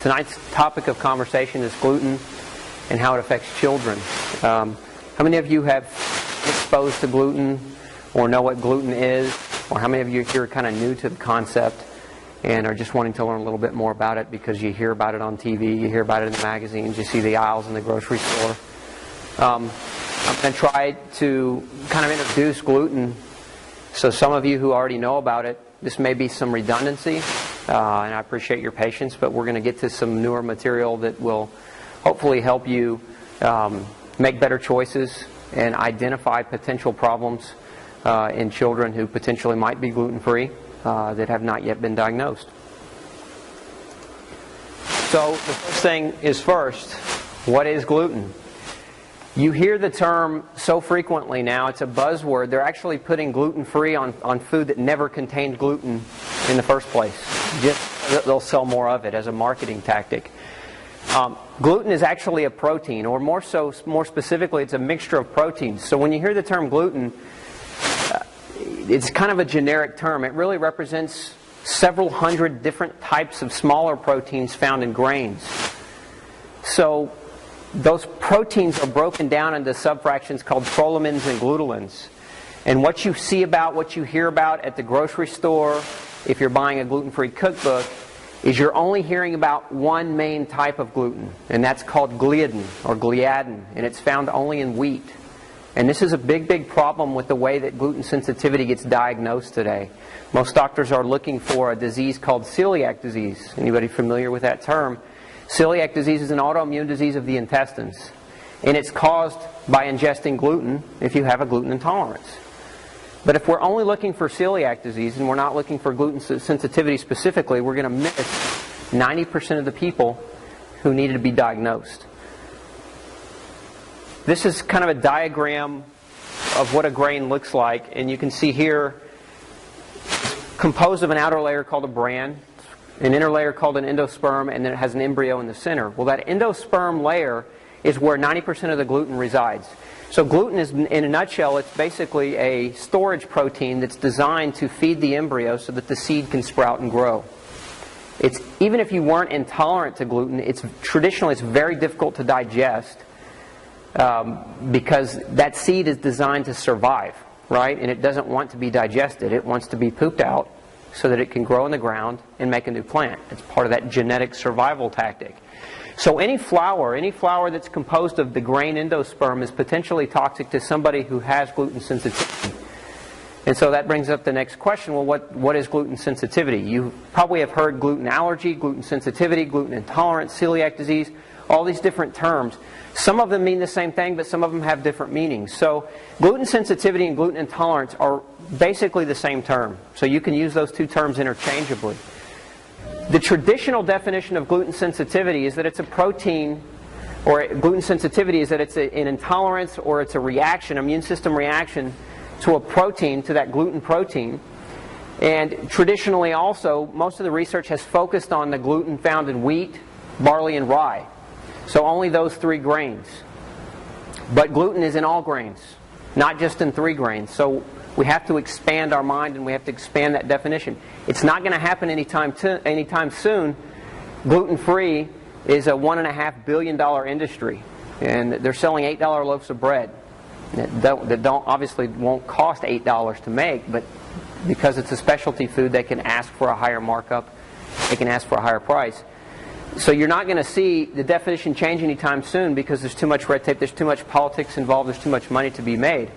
Tonight's topic of conversation is gluten and how it affects children. How many of you have been exposed to gluten or know what gluten is? Or how many of you here are kind of new to the concept and are just wanting to learn a little bit more about it because you hear about it on TV, you hear about it in the magazines, you see the aisles in the grocery store? I'm going to try to kind of introduce gluten. So some of you who already know about it, this may be some redundancy, and I appreciate your patience, but we're going to get to some newer material that will hopefully help you make better choices and identify potential problems in children who potentially might be gluten-free that have not yet been diagnosed. So the first thing is first, what is gluten? You hear the term so frequently now, it's a buzzword. They're actually putting gluten-free on food that never contained gluten in the first place. Just they'll sell more of it as a marketing tactic. Gluten is actually a protein, or more specifically, it's a mixture of proteins. So when you hear the term gluten, it's kind of a generic term. It really represents several hundred different types of smaller proteins found in grains. So those proteins are broken down into subfractions called prolamins and glutenins. And what you see about, what you hear about at the grocery store, if you're buying a gluten-free cookbook, is you're only hearing about one main type of gluten, and that's called gliadin or gliadin, and it's found only in wheat. And this is a big problem with the way that gluten sensitivity gets diagnosed today. Most doctors are looking for a disease called celiac disease. Anybody familiar with that term? Celiac disease is an autoimmune disease of the intestines, and it's caused by ingesting gluten if you have a gluten intolerance. But if we're only looking for celiac disease and we're not looking for gluten sensitivity specifically, we're going to miss 90% of the people who needed to be diagnosed. This is kind of a diagram of what a grain looks like, and you can see here it's composed of an outer layer called a bran, an inner layer called an endosperm, and then it has an embryo in the center. Well, that endosperm layer is where 90% of the gluten resides. So gluten is, in a nutshell, it's basically a storage protein that's designed to feed the embryo so that the seed can sprout and grow. Even if you weren't intolerant to gluten, traditionally it's very difficult to digest because that seed is designed to survive, right? And it doesn't want to be digested. It wants to be pooped out so that it can grow in the ground and make a new plant. It's part of that genetic survival tactic. So any flour that's composed of the grain endosperm is potentially toxic to somebody who has gluten sensitivity. And so that brings up the next question, well, what is gluten sensitivity? You probably have heard gluten allergy, gluten sensitivity, gluten intolerance, celiac disease, all these different terms. Some of them mean the same thing, but some of them have different meanings. So gluten sensitivity and gluten intolerance are basically the same term. So you can use those two terms interchangeably. The traditional definition of gluten sensitivity is that it's a protein, or gluten sensitivity is that it's an intolerance or it's a reaction, immune system reaction to a protein, to that gluten protein. And traditionally also, most of the research has focused on the gluten found in wheat, barley, and rye. So only those three grains. But gluten is in all grains, not just in three grains. So we have to expand our mind and we have to expand that definition. It's not going to happen anytime soon. Gluten-free is a $1.5 billion industry, and they're selling $8 loaves of bread that obviously won't cost $8 to make, but because it's a specialty food, they can ask for a higher markup, they can ask for a higher price. So you're not going to see the definition change anytime soon because there's too much red tape, there's too much politics involved, there's too much money to be made.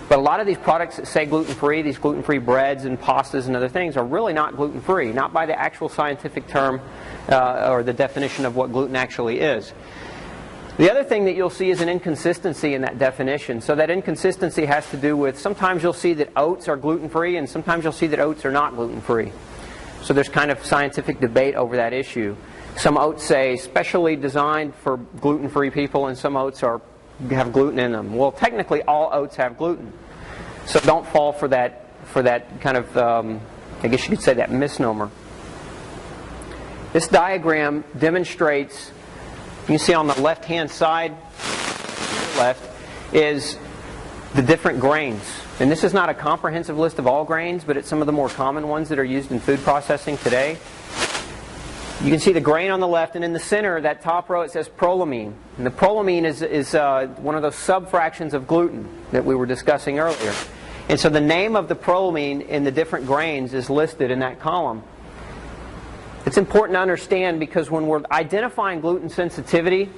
But a lot of these products that say gluten-free, these gluten-free breads and pastas and other things, are really not gluten-free, not by the actual scientific term or the definition of what gluten actually is. The other thing that you'll see is an inconsistency in that definition. So that inconsistency has to do with, sometimes you'll see that oats are gluten-free and sometimes you'll see that oats are not gluten-free. So there's kind of scientific debate over that issue. Some oats say specially designed for gluten-free people, and some oats have gluten in them. Well, technically all oats have gluten. So don't fall for that kind of, I guess you could say, that misnomer. This diagram demonstrates, you can see on the left-hand side, is the different grains. And this is not a comprehensive list of all grains, but it's some of the more common ones that are used in food processing today. You can see the grain on the left, and in the center, that top row, it says prolamine. And the prolamine is one of those subfractions of gluten that we were discussing earlier. And so the name of the prolamine in the different grains is listed in that column. It's important to understand because when we're identifying gluten sensitivity,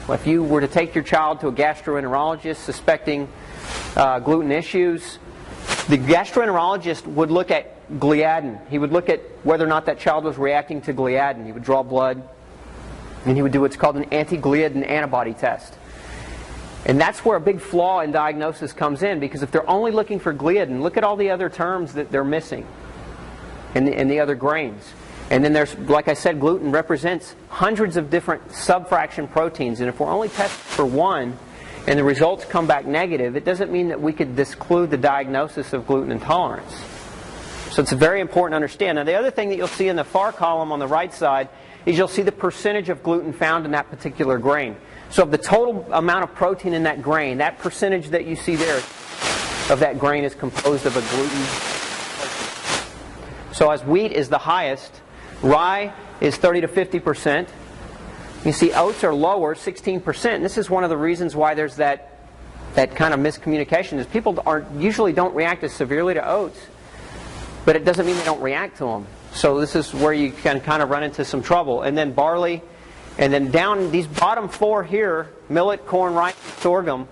if you were to take your child to a gastroenterologist suspecting gluten issues, the gastroenterologist would look at gliadin. He would look at whether or not that child was reacting to gliadin. He would draw blood, and he would do what's called an anti-gliadin antibody test. And that's where a big flaw in diagnosis comes in, because if they're only looking for gliadin, look at all the other terms that they're missing in the other grains. And then there's, like I said, gluten represents hundreds of different subfraction proteins, and if we're only testing for one and the results come back negative, it doesn't mean that we could disclude the diagnosis of gluten intolerance. So it's very important to understand. Now, the other thing that you'll see in the far column on the right side is you'll see the percentage of gluten found in that particular grain. So of the total amount of protein in that grain, that percentage that you see there of that grain is composed of a gluten protein. So as wheat is the highest, rye is 30 to 50%. You see oats are lower, 16%. And this is one of the reasons why there's that kind of miscommunication, is people usually don't react as severely to oats, but it doesn't mean they don't react to them. So this is where you can kind of run into some trouble. And then barley, and then down these bottom four here, millet, corn, rice, sorghum,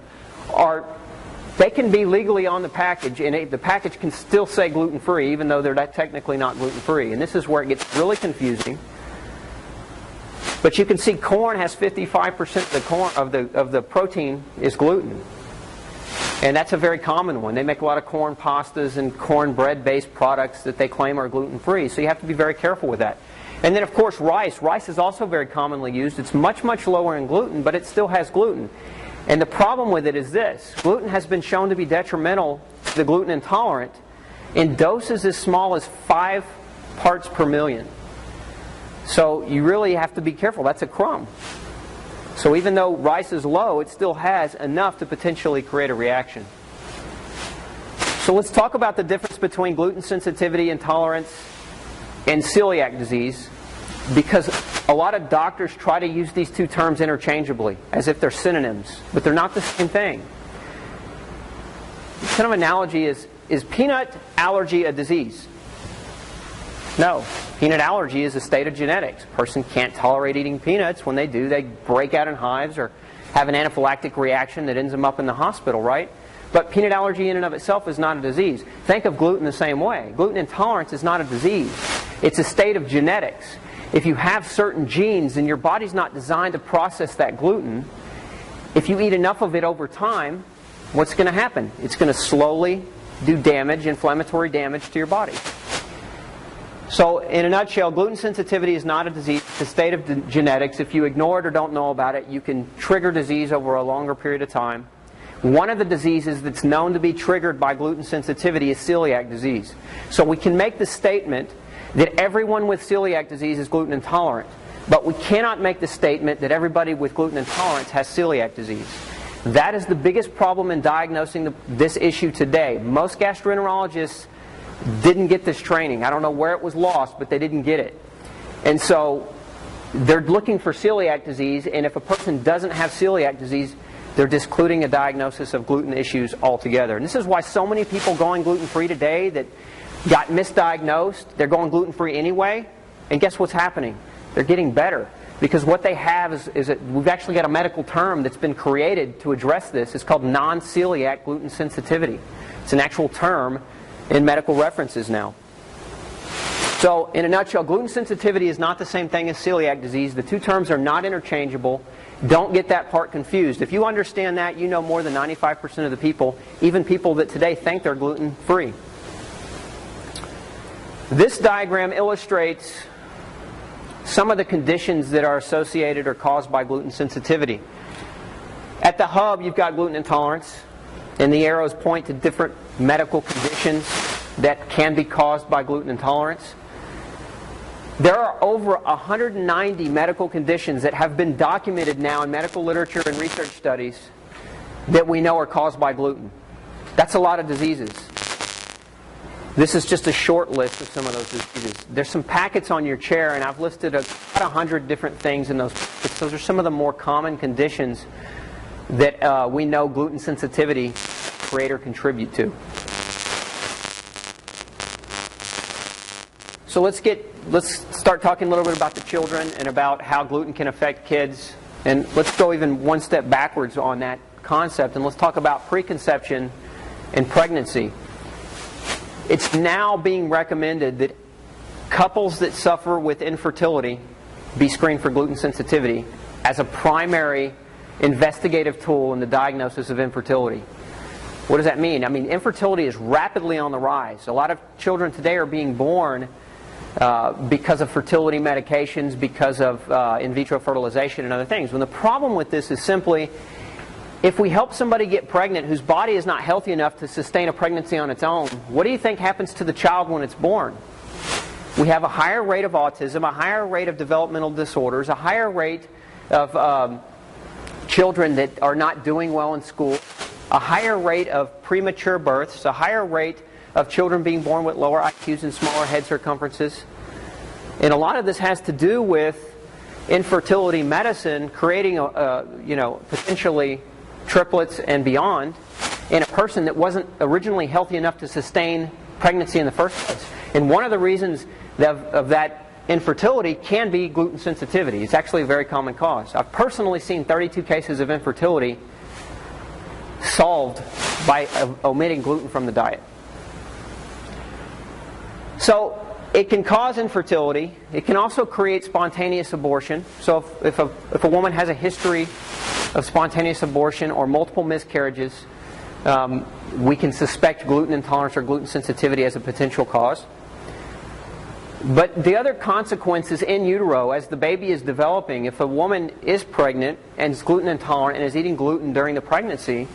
they can be legally on the package, and the package can still say gluten-free, even though they're technically not gluten-free. And this is where it gets really confusing. But you can see corn has 55% of the protein is gluten. And that's a very common one. They make a lot of corn pastas and corn bread-based products that they claim are gluten-free. So you have to be very careful with that. And then, of course, rice. Rice is also very commonly used. It's much, much lower in gluten, but it still has gluten. And the problem with it is this. Gluten has been shown to be detrimental to the gluten intolerant in doses as small as 5 parts per million. So you really have to be careful. That's a crumb. So even though rice is low, it still has enough to potentially create a reaction. So let's talk about the difference between gluten sensitivity, intolerance, and celiac disease, because a lot of doctors try to use these two terms interchangeably, as if they're synonyms, but they're not the same thing. This kind of analogy is peanut allergy a disease? No. Peanut allergy is a state of genetics. A person can't tolerate eating peanuts. When they do, they break out in hives or have an anaphylactic reaction that ends them up in the hospital, right? But peanut allergy in and of itself is not a disease. Think of gluten the same way. Gluten intolerance is not a disease. It's a state of genetics. If you have certain genes and your body's not designed to process that gluten, if you eat enough of it over time, what's going to happen? It's going to slowly do damage, inflammatory damage to your body. So, in a nutshell, gluten sensitivity is not a disease. It's a state of genetics. If you ignore it or don't know about it, you can trigger disease over a longer period of time. One of the diseases that's known to be triggered by gluten sensitivity is celiac disease. So we can make the statement that everyone with celiac disease is gluten intolerant, but we cannot make the statement that everybody with gluten intolerance has celiac disease. That is the biggest problem in diagnosing this issue today. Most gastroenterologists didn't get this training. I don't know where it was lost, but they didn't get it. And so they're looking for celiac disease, and if a person doesn't have celiac disease, they're discluding a diagnosis of gluten issues altogether. And this is why so many people going gluten-free today that got misdiagnosed, they're going gluten-free anyway, and guess what's happening? They're getting better. Because what they have is that we've actually got a medical term that's been created to address this. It's called non-celiac gluten sensitivity. It's an actual term in medical references now. So, in a nutshell, gluten sensitivity is not the same thing as celiac disease. The two terms are not interchangeable. Don't get that part confused. If you understand that, you know more than 95% of the people, even people that today think they're gluten-free. This diagram illustrates some of the conditions that are associated or caused by gluten sensitivity. At the hub, you've got gluten intolerance, and the arrows point to different medical conditions that can be caused by gluten intolerance. There are over 190 medical conditions that have been documented now in medical literature and research studies that we know are caused by gluten. That's a lot of diseases. This is just a short list of some of those diseases. There's some packets on your chair, and I've listed about 100 different things in those packets. Those are some of the more common conditions that we know gluten sensitivity create or contribute to. So let's start talking a little bit about the children and about how gluten can affect kids. And let's go even one step backwards on that concept, and let's talk about preconception and pregnancy. It's now being recommended that couples that suffer with infertility be screened for gluten sensitivity as a primary investigative tool in the diagnosis of infertility. What does that mean? I mean, infertility is rapidly on the rise. A lot of children today are being born because of fertility medications, because of in vitro fertilization and other things. When the problem with this is simply, if we help somebody get pregnant whose body is not healthy enough to sustain a pregnancy on its own, what do you think happens to the child when it's born? We have a higher rate of autism, a higher rate of developmental disorders, a higher rate of children that are not doing well in school, a higher rate of premature births, a higher rate of children being born with lower IQs and smaller head circumferences. And a lot of this has to do with infertility medicine creating potentially triplets and beyond in a person that wasn't originally healthy enough to sustain pregnancy in the first place. And one of the reasons of that infertility can be gluten sensitivity. It's actually a very common cause. I've personally seen 32 cases of infertility solved by omitting gluten from the diet. So it can cause infertility. It can also create spontaneous abortion. So if a woman has a history of spontaneous abortion or multiple miscarriages, we can suspect gluten intolerance or gluten sensitivity as a potential cause. But the other consequences in utero, as the baby is developing, if a woman is pregnant and is gluten intolerant and is eating gluten during the pregnancy,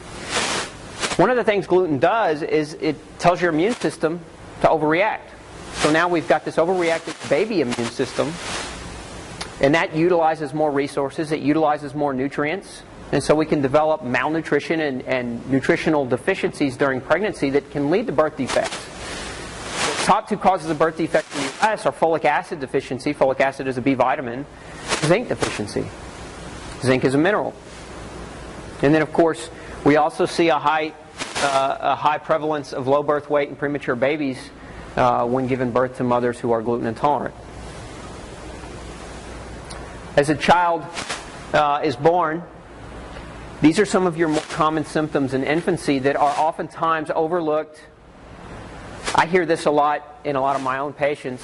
one of the things gluten does is it tells your immune system to overreact. So now we've got this overreactive baby immune system, and that utilizes more resources, it utilizes more nutrients, and so we can develop malnutrition and nutritional deficiencies during pregnancy that can lead to birth defects. The top two causes of birth defects in the U.S. are folic acid deficiency. Folic acid is a B vitamin. Zinc deficiency. Zinc is a mineral. And then, of course, we also see a high prevalence of low birth weight and premature babies when given birth to mothers who are gluten intolerant. As a child is born, these are some of your more common symptoms in infancy that are oftentimes overlooked. I hear this a lot in a lot of my own patients.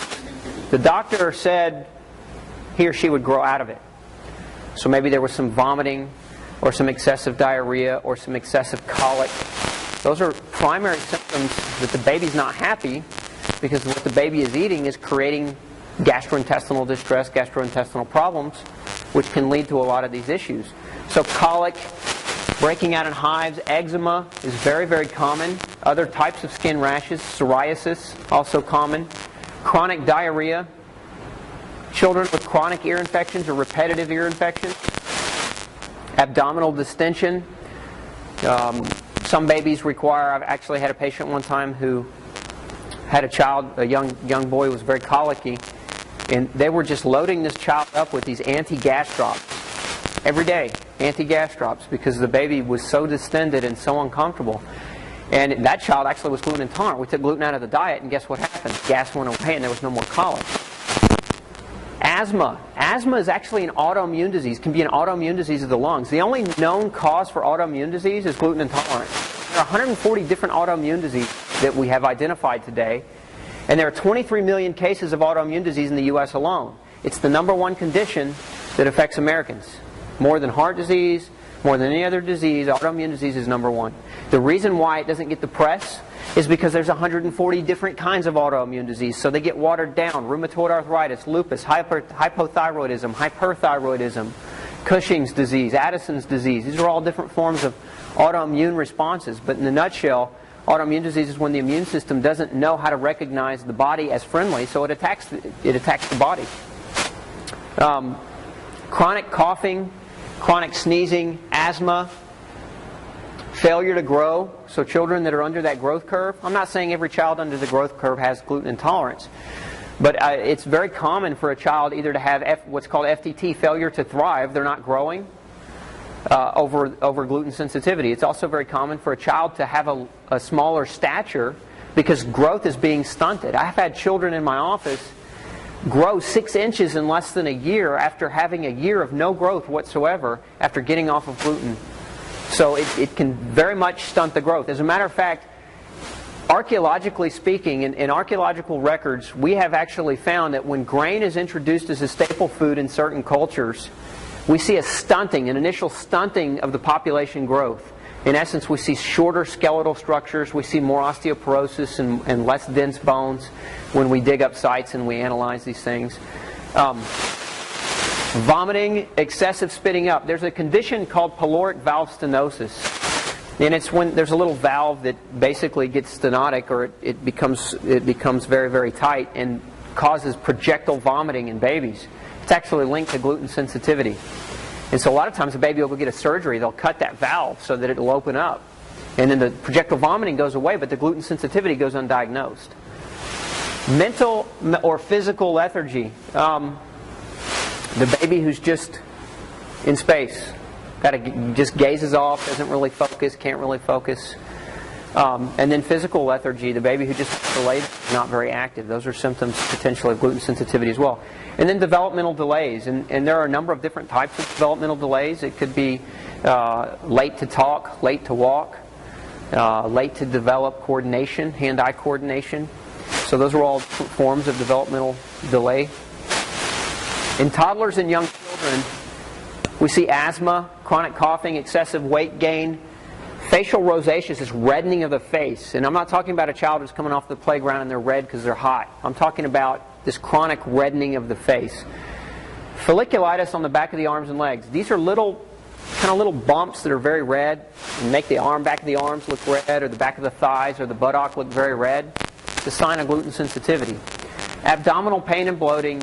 The doctor said he or she would grow out of it. So maybe there was some vomiting or some excessive diarrhea or some excessive colic. Those are primary symptoms that the baby's not happy because what the baby is eating is creating gastrointestinal distress, gastrointestinal problems, which can lead to a lot of these issues. So colic, breaking out in hives, eczema is very, very common. Other types of skin rashes, psoriasis, also common. Chronic diarrhea, children with chronic ear infections or repetitive ear infections. Abdominal distension. Some babies require, I've actually had a patient one time who had a child, a young boy who was very colicky, and they were just loading this child up with these anti-gas drops every day, anti-gas drops, because the baby was so distended and so uncomfortable. And that child actually was gluten intolerant. We took gluten out of the diet, and guess what happened? Gas went away, and there was no more colic. Asthma. Asthma is actually an autoimmune disease. It can be an autoimmune disease of the lungs. The only known cause for autoimmune disease is gluten intolerance. There are 140 different autoimmune diseases that we have identified today, and there are 23 million cases of autoimmune disease in the U.S. alone. It's the number one condition that affects Americans. More than heart disease, more than any other disease, autoimmune disease is number one. The reason why it doesn't get the press is because there's 140 different kinds of autoimmune disease, so they get watered down. Rheumatoid arthritis, lupus, hypothyroidism, hyperthyroidism, Cushing's disease, Addison's disease. These are all different forms of autoimmune responses, but in a nutshell, autoimmune disease is when the immune system doesn't know how to recognize the body as friendly, so it attacks the body. Chronic coughing, chronic sneezing, asthma, Failure to grow, so children that are under that growth curve. I'm not saying every child under the growth curve has gluten intolerance, but it's very common for a child either to have what's called FTT, failure to thrive, they're not growing, over gluten sensitivity. It's also very common for a child to have a smaller stature because growth is being stunted. I've had children in my office grow 6 inches in less than a year after having a year of no growth whatsoever after getting off of gluten. So it can very much stunt the growth. As a matter of fact, archaeologically speaking, in archaeological records, we have actually found that when grain is introduced as a staple food in certain cultures, we see a stunting, an initial stunting of the population growth. In essence, we see shorter skeletal structures, we see more osteoporosis and less dense bones when we dig up sites and we analyze these things. Vomiting, excessive spitting up. There's a condition called pyloric valve stenosis. And it's when there's a little valve that basically gets stenotic, or it becomes very, very tight and causes projectile vomiting in babies. It's actually linked to gluten sensitivity. And so a lot of times a baby will go get a surgery, they'll cut that valve so that it'll open up. And then the projectile vomiting goes away, but the gluten sensitivity goes undiagnosed. Mental or physical lethargy. The baby who's just in space, just gazes off, doesn't really focus, can't really focus. And then physical lethargy, the baby who just delayed, not very active. Those are symptoms potentially of gluten sensitivity as well. And then developmental delays, and there are a number of different types of developmental delays. It could be late to talk, late to walk, late to develop coordination, hand-eye coordination. So those are all forms of developmental delay. In toddlers and young children, we see asthma, chronic coughing, excessive weight gain, facial rosacea, this reddening of the face. And I'm not talking about a child who's coming off the playground and they're red because they're hot. I'm talking about this chronic reddening of the face. Folliculitis on the back of the arms and legs. These are little bumps that are very red and make the back of the arms look red, or the back of the thighs or the buttock look very red. It's a sign of gluten sensitivity. Abdominal pain and bloating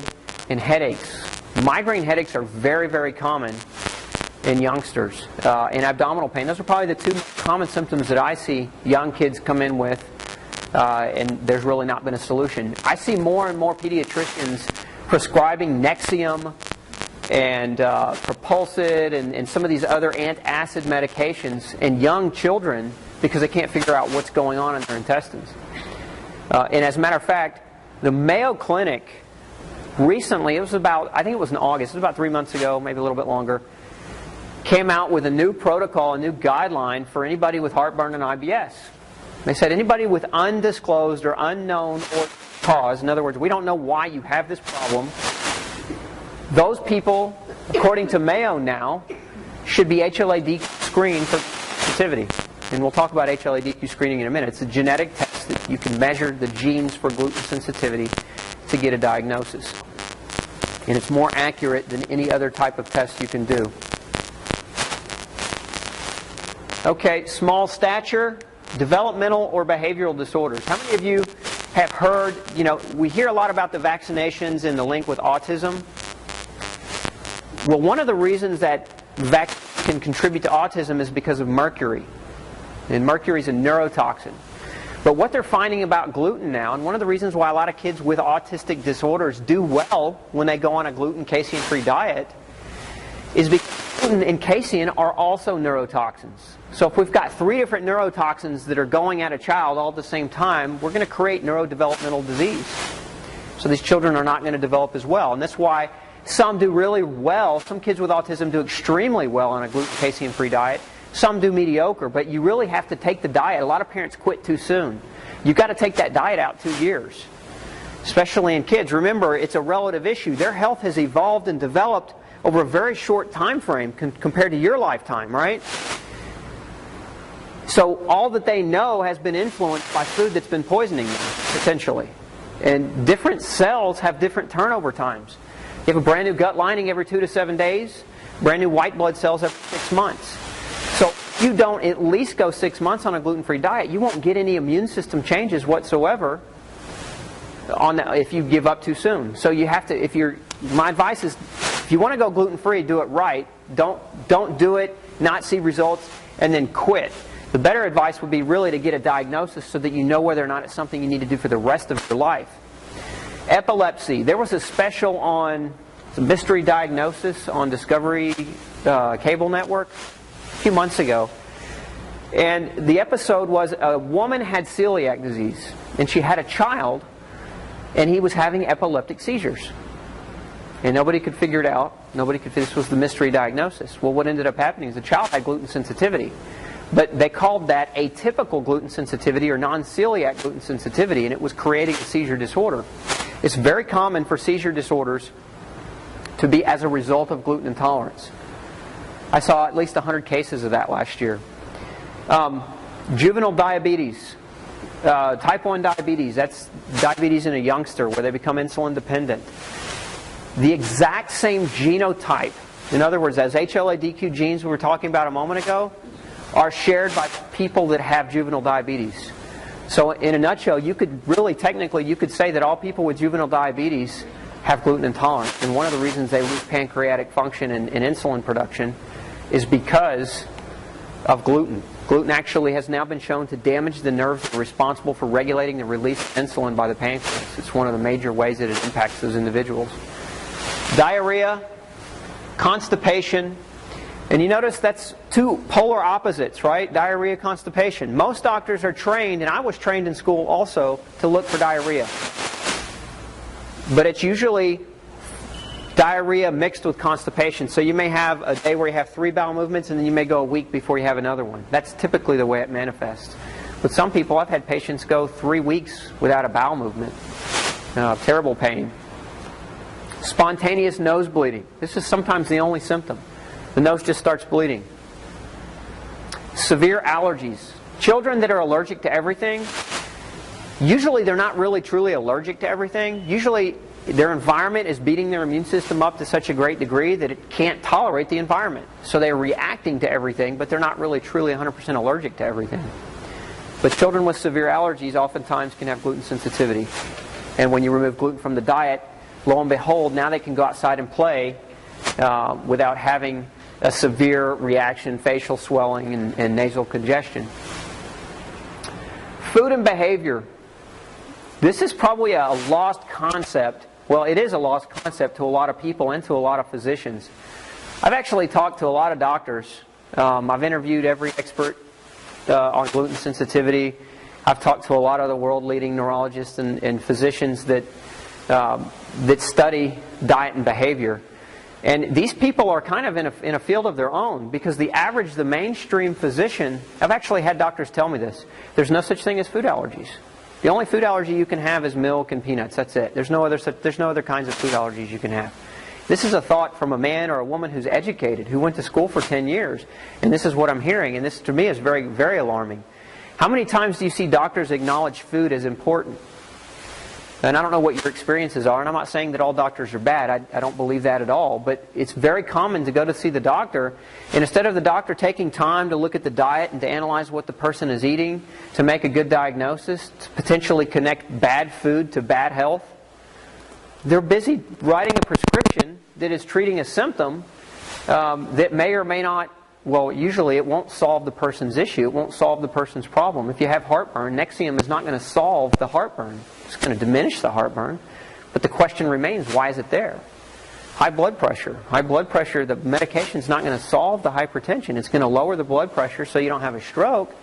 and headaches. Migraine headaches are very, very common in youngsters. And abdominal pain. Those are probably the two most common symptoms that I see young kids come in with, and there's really not been a solution. I see more and more pediatricians prescribing Nexium and Propulsid and some of these other antacid medications in young children because they can't figure out what's going on in their intestines. And as a matter of fact, the Mayo Clinic recently, I think it was in August, it was about 3 months ago, maybe a little bit longer, came out with a new protocol, a new guideline for anybody with heartburn and IBS. They said anybody with undisclosed or unknown cause, in other words, we don't know why you have this problem, those people, according to Mayo now, should be HLA-DQ screened for sensitivity. And we'll talk about HLA-DQ screening in a minute. It's a genetic test that you can measure the genes for gluten sensitivity to get a diagnosis. And it's more accurate than any other type of test you can do. Okay, small stature, developmental or behavioral disorders. How many of you have heard, we hear a lot about the vaccinations and the link with autism. Well, one of the reasons that vaccines can contribute to autism is because of mercury. And mercury is a neurotoxin. But what they're finding about gluten now, and one of the reasons why a lot of kids with autistic disorders do well when they go on a gluten, casein-free diet, is because gluten and casein are also neurotoxins. So if we've got 3 different neurotoxins that are going at a child all at the same time, we're going to create neurodevelopmental disease. So these children are not going to develop as well. And that's why some do really well. Some kids with autism do extremely well on a gluten, casein-free diet. Some do mediocre, but you really have to take the diet. A lot of parents quit too soon. You've got to take that diet out 2 years, especially in kids. Remember, it's a relative issue. Their health has evolved and developed over a very short time frame compared to your lifetime, right? So all that they know has been influenced by food that's been poisoning them, potentially. And different cells have different turnover times. You have a brand new gut lining every 2 to 7 days, brand new white blood cells every 6 months. So if you don't at least go 6 months on a gluten-free diet, you won't get any immune system changes whatsoever if you give up too soon. So you have to, my advice is, if you want to go gluten-free, do it right. Don't do it, not see results, and then quit. The better advice would be really to get a diagnosis so that you know whether or not it's something you need to do for the rest of your life. Epilepsy. There was a special on the mystery diagnosis on Discovery cable network a few months ago. And the episode was a woman had celiac disease, and she had a child, and he was having epileptic seizures. And nobody could figure it out. This was the mystery diagnosis. Well, what ended up happening is the child had gluten sensitivity. But they called that atypical gluten sensitivity or non-celiac gluten sensitivity, and it was creating a seizure disorder. It's very common for seizure disorders to be as a result of gluten intolerance. I saw at least 100 cases of that last year. Juvenile diabetes, type 1 diabetes, that's diabetes in a youngster where they become insulin dependent. The exact same genotype, in other words, as HLA-DQ genes we were talking about a moment ago, are shared by people that have juvenile diabetes. So in a nutshell, you could really, technically, you could say that all people with juvenile diabetes have gluten intolerance. And one of the reasons they lose pancreatic function and insulin production is because of gluten. Gluten actually has now been shown to damage the nerves that are responsible for regulating the release of insulin by the pancreas. It's one of the major ways that it impacts those individuals. Diarrhea, constipation, and you notice that's two polar opposites, right? Diarrhea, constipation. Most doctors are trained, and I was trained in school also, to look for diarrhea. But it's usually diarrhea mixed with constipation. So you may have a day where you have 3 bowel movements, and then you may go a week before you have another one. That's typically the way it manifests. With some people, I've had patients go 3 weeks without a bowel movement. Terrible pain. Spontaneous nose bleeding. This is sometimes the only symptom. The nose just starts bleeding. Severe allergies. Children that are allergic to everything, usually they're not really truly allergic to everything. Usually their environment is beating their immune system up to such a great degree that it can't tolerate the environment. So they're reacting to everything, but they're not really truly 100% allergic to everything. But children with severe allergies oftentimes can have gluten sensitivity. And when you remove gluten from the diet, lo and behold, now they can go outside and play without having a severe reaction, facial swelling, and nasal congestion. Food and behavior. This is probably a lost concept. Well, it is a lost concept to a lot of people and to a lot of physicians. I've actually talked to a lot of doctors. I've interviewed every expert on gluten sensitivity. I've talked to a lot of the world-leading neurologists and physicians that study diet and behavior. And these people are kind of in a field of their own, because the mainstream physician, I've actually had doctors tell me this, there's no such thing as food allergies. The only food allergy you can have is milk and peanuts, that's it. There's no other kinds of food allergies you can have. This is a thought from a man or a woman who's educated, who went to school for 10 years, and this is what I'm hearing, and this to me is very, very alarming. How many times do you see doctors acknowledge food as important? And I don't know what your experiences are, and I'm not saying that all doctors are bad. I don't believe that at all. But it's very common to go to see the doctor, and instead of the doctor taking time to look at the diet and to analyze what the person is eating, to make a good diagnosis, to potentially connect bad food to bad health, they're busy writing a prescription that is treating a symptom that may or may not, well, usually it won't solve the person's issue. It won't solve the person's problem. If you have heartburn, Nexium is not going to solve the heartburn. It's going to diminish the heartburn. But the question remains, why is it there? High blood pressure. High blood pressure, the medication's not going to solve the hypertension. It's going to lower the blood pressure so you don't have a stroke,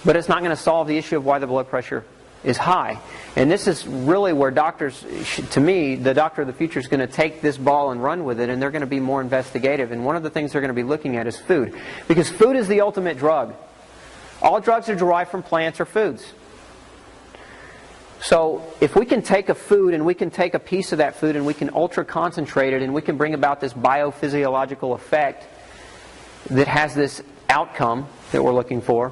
but it's not going to solve the issue of why the blood pressure is high. And this is really where doctors, to me, the doctor of the future is going to take this ball and run with it, and they're going to be more investigative. And one of the things they're going to be looking at is food. Because food is the ultimate drug. All drugs are derived from plants or foods. So if we can take a food and we can take a piece of that food and we can ultra concentrate it and we can bring about this biophysiological effect that has this outcome that we're looking for,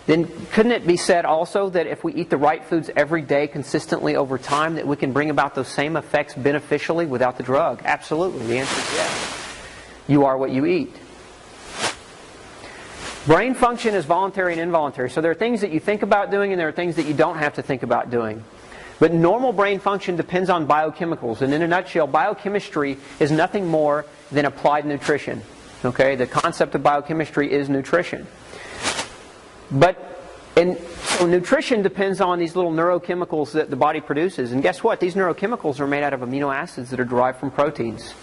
then couldn't it be said also that if we eat the right foods every day consistently over time, that we can bring about those same effects beneficially without the drug? Absolutely. The answer is yes. You are what you eat. Brain function is voluntary and involuntary. So there are things that you think about doing and there are things that you don't have to think about doing. But normal brain function depends on biochemicals. And in a nutshell, biochemistry is nothing more than applied nutrition. Okay? The concept of biochemistry is nutrition. So nutrition depends on these little neurochemicals that the body produces. And guess what? These neurochemicals are made out of amino acids that are derived from proteins.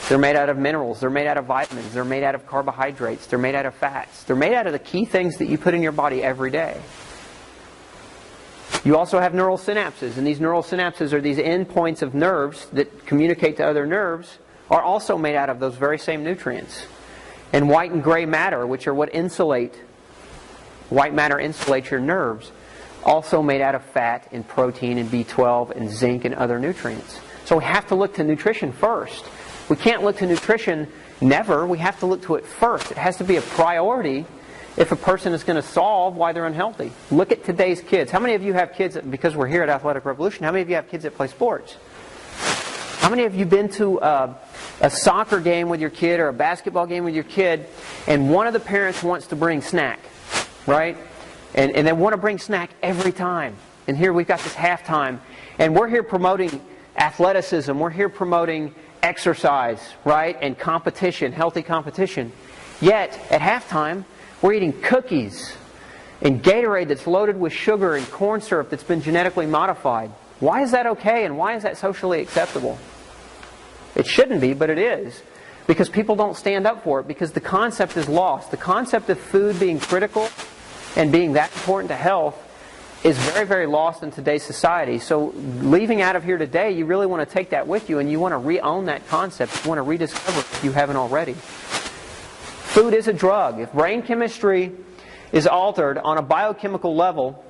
They're made out of minerals. They're made out of vitamins. They're made out of carbohydrates. They're made out of fats. They're made out of the key things that you put in your body every day. You also have neural synapses. And these neural synapses are these endpoints of nerves that communicate to other nerves, are also made out of those very same nutrients. And white and gray matter, which are what insulate. White matter insulates your nerves, also made out of fat and protein and B12 and zinc and other nutrients. So we have to look to nutrition first. We can't look to nutrition never. We have to look to it first. It has to be a priority if a person is going to solve why they're unhealthy. Look at today's kids. How many of you have kids, because we're here at Athletic Revolution, how many of you have kids that play sports? How many of you been to a soccer game with your kid or a basketball game with your kid, and one of the parents wants to bring snack? Right? And they want to bring snack every time. And here we've got this halftime. And we're here promoting athleticism. We're here promoting exercise, right? And competition, healthy competition. Yet, at halftime, we're eating cookies and Gatorade that's loaded with sugar and corn syrup that's been genetically modified. Why is that okay, and why is that socially acceptable? It shouldn't be, but it is. Because people don't stand up for it, because the concept is lost. The concept of food being critical and being that important to health is very, very lost in today's society. So leaving out of here today, you really want to take that with you, and you want to re-own that concept. You want to rediscover it if you haven't already. Food is a drug. If brain chemistry is altered on a biochemical level,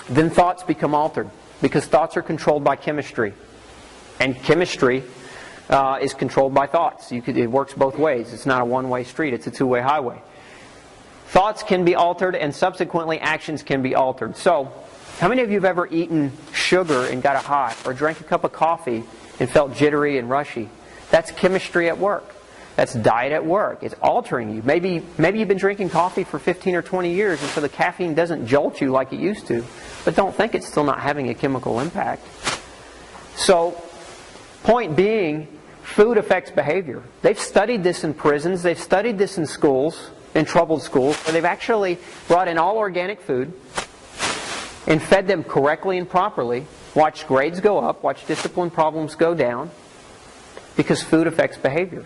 then thoughts become altered, because thoughts are controlled by chemistry. And chemistry is controlled by thoughts. It works both ways. It's not a one-way street. It's a two-way highway. Thoughts can be altered, and subsequently actions can be altered. So, how many of you have ever eaten sugar and got a high, or drank a cup of coffee and felt jittery and rushy? That's chemistry at work. That's diet at work. It's altering you. Maybe you've been drinking coffee for 15 or 20 years, and so the caffeine doesn't jolt you like it used to. But don't think it's still not having a chemical impact. So, point being, food affects behavior. They've studied this in prisons. They've studied this in schools, in troubled schools, where they've actually brought in all organic food and fed them correctly and properly, watched grades go up, watched discipline problems go down, because food affects behavior.